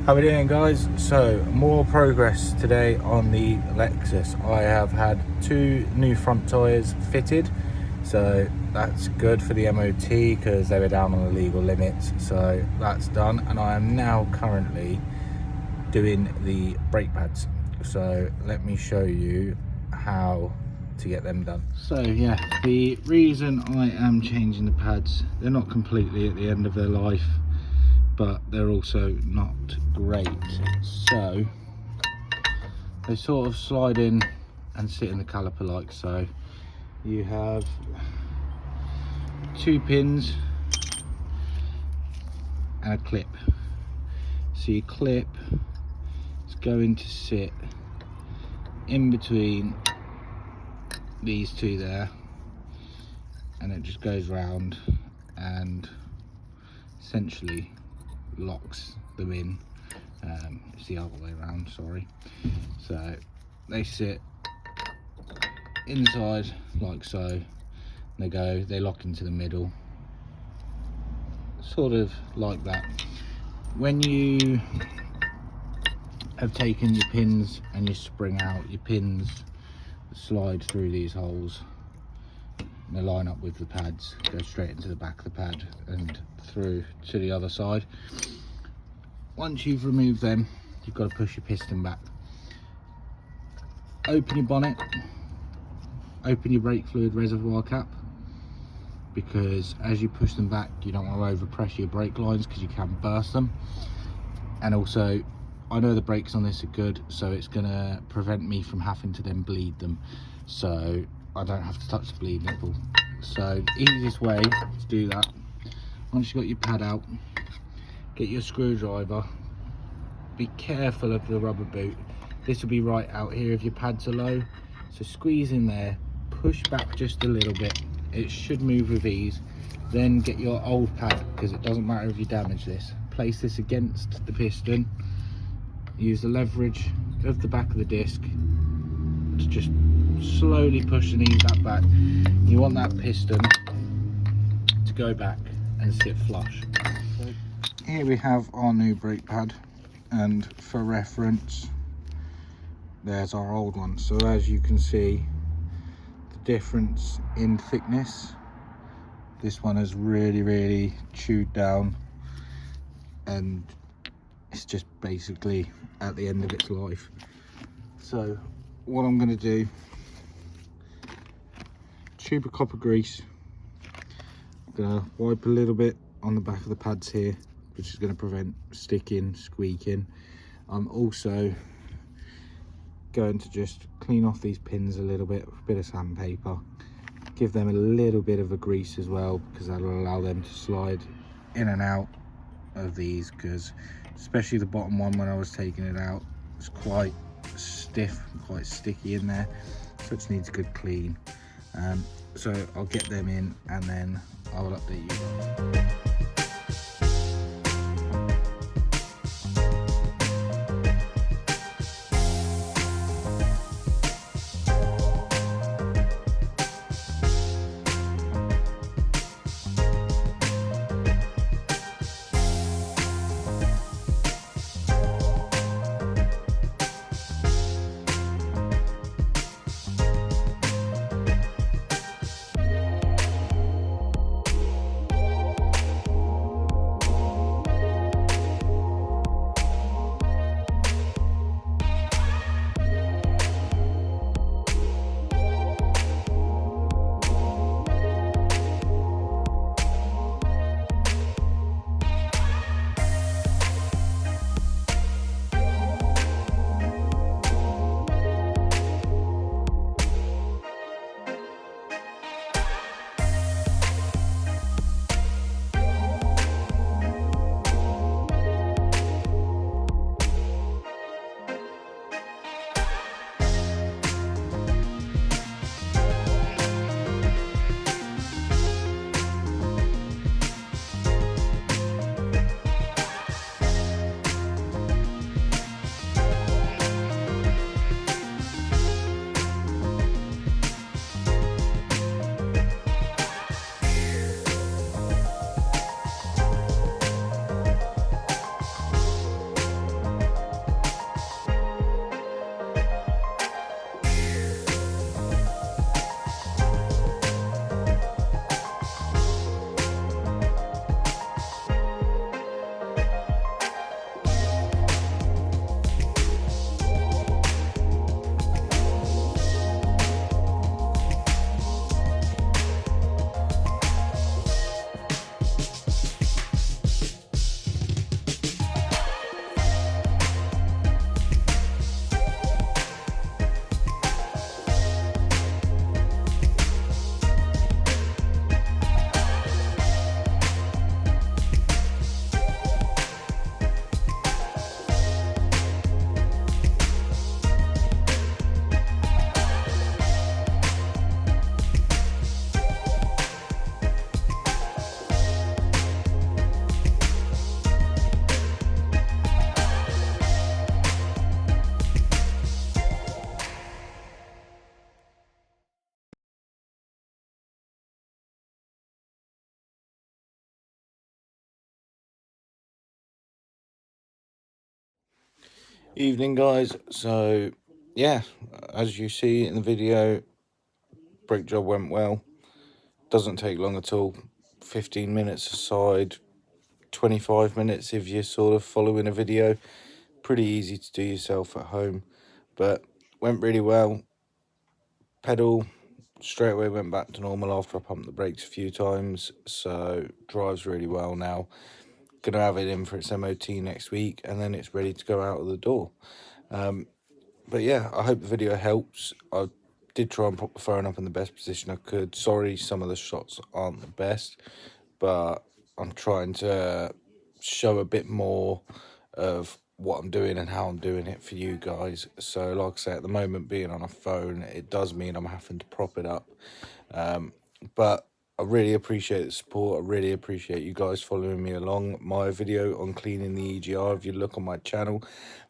How we doing, guys? So more progress today on the Lexus. I have had 2 new front tyres fitted, so that's good for the MOT because they were down on the legal limits. So that's done, and I am now currently doing the brake pads. So let me show you how to get them done. So yeah, the reason I am changing the pads, they're not completely at the end of their life, but they're also not great. So they sort of slide in and sit in the caliper like so. You have 2 pins and a clip. So your clip is going to sit in between these 2 there, and it just goes round and essentially locks them in. It's the other way around, sorry. So they sit inside like so, they lock into the middle, sort of like that. When you have taken your pins and your spring out, your pins slide through these holes and they line up with the pads, go straight into the back of the pad and through to the other side. Once you've removed them, you've got to push your piston back, open your bonnet, open your brake fluid reservoir cap, because as you push them back you don't want to overpress your brake lines because you can burst them. And also, I know the brakes on this are good, so it's going to prevent me from having to then bleed them, so I don't have to touch the bleed nipple. So the easiest way to do that, once you've got your pad out, get your screwdriver, be careful of the rubber boot. This will be right out here if your pads are low, so squeeze in there, push back just a little bit, it should move with ease. Then get your old pad, because it doesn't matter if you damage this, place this against the piston, use the leverage of the back of the disc to just slowly push and ease that back. You want that piston to go back and sit flush. So here we have our new brake pad, and for reference there's our old one. So as you can see the difference in thickness, this one has really chewed down and it's just basically at the end of its life. So what I'm going to do, tube of copper grease, I'm going to wipe a little bit on the back of the pads here, which is going to prevent sticking, squeaking. I'm also going to just clean off these pins a little bit with a bit of sandpaper, give them a little bit of a grease as well, because that'll allow them to slide in and out of these, because especially the bottom one, when I was taking it out, it's quite stiff, quite sticky in there, so it just needs a good clean. So I'll get them in and then I will update you. Evening, guys. So yeah, as you see in the video, brake job went well. Doesn't take long at all. 15 minutes aside, 25 minutes if you're sort of following a video. Pretty easy to do yourself at home, but went really well. Pedal straight away went back to normal after I pumped the brakes a few times, so drives really well now. Gonna have it in for its MOT next week, and then it's ready to go out of the door. But yeah, I hope the video helps. I did try and put the phone up in the best position I could. Sorry, some of the shots aren't the best, but I'm trying to show a bit more of what I'm doing and how I'm doing it for you guys. So like I say, at the moment, being on a phone, it does mean I'm having to prop it up. But I really appreciate the support. I really appreciate you guys following me along. My video on cleaning the EGR, if you look on my channel,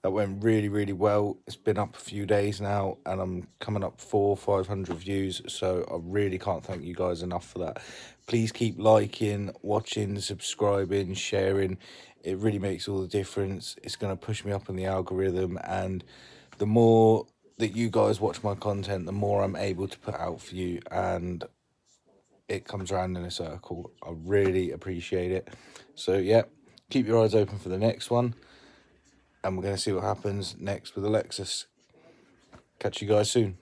that went really well. It's been up a few days now, and I'm coming up 400-500 views, so I really can't thank you guys enough for that. Please keep liking, watching, subscribing, sharing. It really makes all the difference. It's going to push me up in the algorithm, and the more that you guys watch my content, the more I'm able to put out for you, and it comes around in a circle. I really appreciate it. So yeah, keep your eyes open for the next one, and we're going to see what happens next with the Lexus. Catch you guys soon.